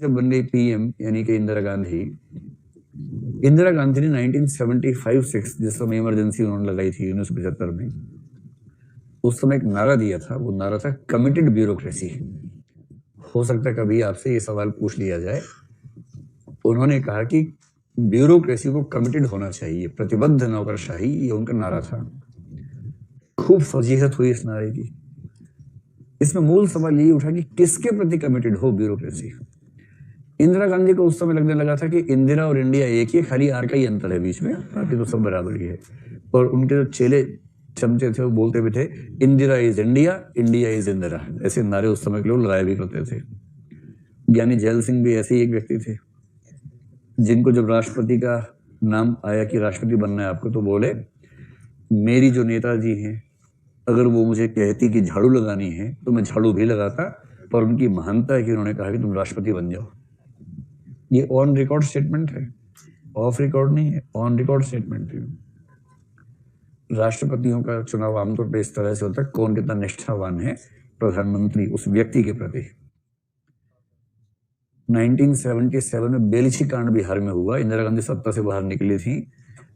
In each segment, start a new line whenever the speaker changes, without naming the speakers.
जब बन गई पीएम यानी कि इंदिरा गांधी ने 1975-6 जिस समय इमरजेंसी उन्होंने लगाई थी 1975 में, उस समय एक नारा दिया था। वो नारा था कमिटेड ब्यूरोक्रेसी। हो सकता है कभी आपसे ये सवाल पूछ लिया जाए। उन्होंने कहा कि ब्यूरोक्रेसी को कमिटेड होना चाहिए, प्रतिबद्ध नौकरशाही, ये उनका नारा था। खूब फजीहत हुई इस नारे की। इसमें मूल सवाल ये उठा कि किसके प्रति कमिटेड हो ब्यूरोक्रेसी। इंदिरा गांधी को उस समय लगने लगा था कि इंदिरा और इंडिया एक ही, खाली आर का ही अंतर है बीच में, बाकी तो सब बराबर ही है। और उनके जो चेले चमचे थे वो बोलते भी थे Indira is India, India is Indira. ऐसे नारे उस समय के लोग लगाया भी करते थे। ज्ञानी जैल सिंह भी ऐसे ही एक व्यक्ति थे, जिनको जब राष्ट्रपति का नाम आया कि राष्ट्रपति बनना है आपको, तो बोले मेरी जो नेताजी हैं, अगर वो मुझे कहती कि झाड़ू लगानी है तो मैं झाड़ू भी लगाता, पर उनकी महानता है कि उन्होंने कहा कि तुम राष्ट्रपति बन जाओ। ये ऑन रिकॉर्ड स्टेटमेंट है, ऑफ रिकॉर्ड नहीं है, ऑन रिकॉर्ड स्टेटमेंट है। राष्ट्रपतियों का चुनाव आमतौर पर इस तरह से होता है, कौन कितना निष्ठावान है प्रधानमंत्री उस व्यक्ति के प्रति। 1977 में बेलछी कांड बिहार में हुआ। इंदिरा गांधी सत्ता से बाहर निकली थी,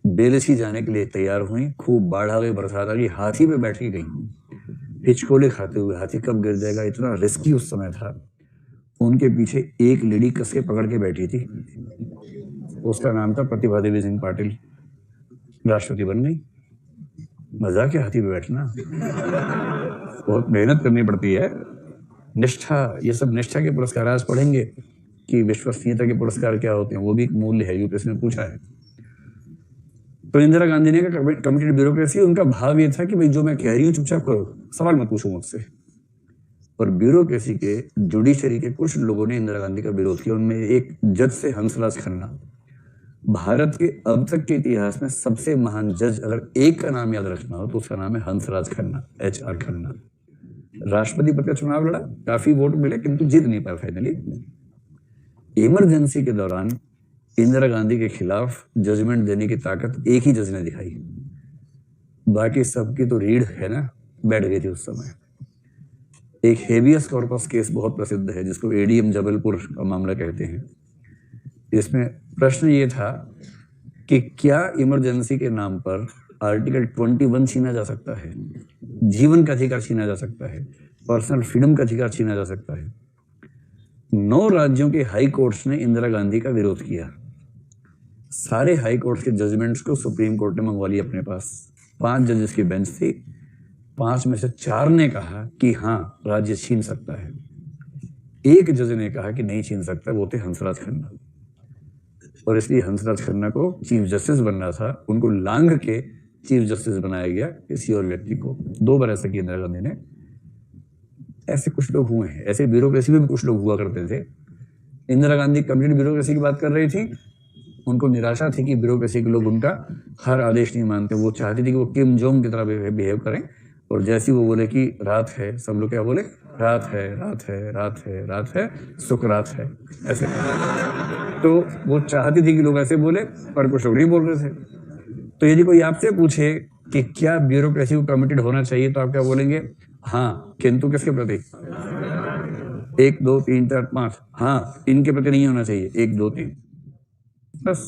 बेलछी जाने के लिए तैयार हुई। खूब बाढ़ आ गई, बरसात आ गई, हाथी पे बैठ के गई, हिचकोले खाते हुए। हाथी कब गिर जाएगा, इतना रिस्की उस समय था। उनके पीछे एक लेडी कस के पकड़ के बैठी थी, उसका नाम था प्रतिभा देवी सिंह पाटिल। राष्ट्रपति बन गई। मजाक है हाथी पे बैठना, बहुत मेहनत करनी पड़ती है, निष्ठा। ये सब निष्ठा के पुरस्कार आज पढ़ेंगे कि विश्वसनीयता के पुरस्कार क्या होते हैं, वो भी एक मूल्य है, यूपीएससी में पूछा है। तो इंदिरा गांधी ने कहा कमिटेड ब्यूरोक्रेसी। उनका भाव ये था कि भाई जो मैं कह रही हूँ चुपचाप करो, सवाल मत पूछो मुझसे। और ब्यूरोक्रेसी के जुडिशरी के कुछ लोगों ने इंदिरा गांधी का विरोध किया। उनमें एक जज से हंसराज खन्ना। भारत के अब तक के इतिहास में सबसे महान जज अगर एक का नाम याद रखना हो तो उसका नाम है हंसराज खन्ना, HR खन्ना। राष्ट्रपति पद का चुनाव लड़ा, काफी वोट मिले, किंतु जीत नहीं पाया फाइनली। इमरजेंसी के दौरान इंदिरा गांधी के खिलाफ जजमेंट देने की ताकत एक ही जज ने दिखाई, बाकी सबकी तो रीढ़ है ना, बैठ गई थी उस समय। एक हेबियस कॉर्पस केस बहुत प्रसिद्ध है, जिसको ADM जबलपुर का मामला कहते हैं। इसमें प्रश्न ये था कि क्या इमरजेंसी के नाम पर आर्टिकल 21 छीना जा सकता है, जीवन का अधिकार छीना जा सकता है, पर्सनल फ्रीडम का अधिकार छीना जा सकता है। 9 राज्यों के हाई कोर्ट्स ने इंदिरा गांधी का विरोध किया। सारे हाई कोर्ट के जजमेंट्स को सुप्रीम कोर्ट ने मंगवा लिया अपने पास। 5 जजेस की बेंच थी, 5 में से 4 ने कहा कि हाँ राज्य छीन सकता है, एक जज ने कहा कि नहीं छीन सकता, वो थे हंसराज खन्ना। और इसलिए हंसराज खन्ना को चीफ जस्टिस बनना था, उनको लांघ के चीफ जस्टिस बनाया गया किसी और व्यक्ति को। 2 बार ऐसा किया इंदिरा गांधी ने। ऐसे कुछ लोग हुए हैं, ऐसे ब्यूरोक्रेसी में भी कुछ लोग हुआ करते थे। इंदिरा गांधी कमिटेड ब्यूरोक्रेसी की बात कर रही थी, उनको निराशा थी कि ब्यूरोक्रेसी के लोग उनका हर आदेश नहीं मानते। वो चाहती थी कि वो किम जोंग की तरह बिहेव करें, और जैसे वो बोले कि रात है, सब लोग क्या बोले, रात है, रात है, रात है, रात है, सुख रात है, ऐसे। तो वो चाहती थी कि लोग ऐसे बोले, पर कुछ लोग नहीं बोल रहे थे। तो यदि कोई आपसे पूछे कि क्या ब्यूरोक्रेसी को कमिटेड होना चाहिए, तो आप क्या बोलेंगे, हाँ, किंतु किसके प्रति? 1 2 3 4 5, हाँ इनके प्रति नहीं होना चाहिए, 1 2 3 बस।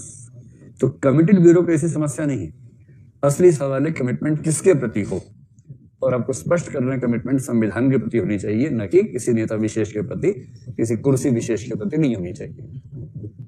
तो कमिटेड ब्यूरोक्रेसी समस्या नहीं, असली सवाल है कमिटमेंट किसके प्रति हो। और आपको स्पष्ट करना कमिटमेंट संविधान के प्रति होनी चाहिए, न कि किसी नेता विशेष के प्रति, किसी कुर्सी विशेष के प्रति नहीं होनी चाहिए।